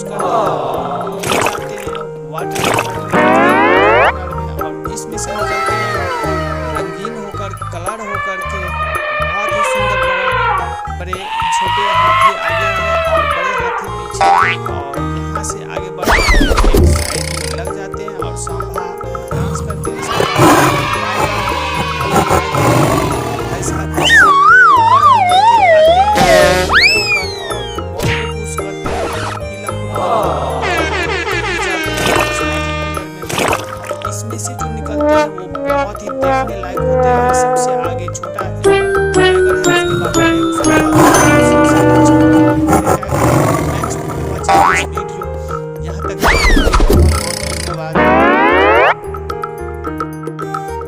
करते हैं, जाते हैं वाटर में और इस मिशन में जाते हैं रंगीन होकर, कलर होकर के बहुत ही सुंदर बड़े छोटे हाथी आगे हैं और बड़े हाथी पीछे हैं और यहाँ से आगे बढ़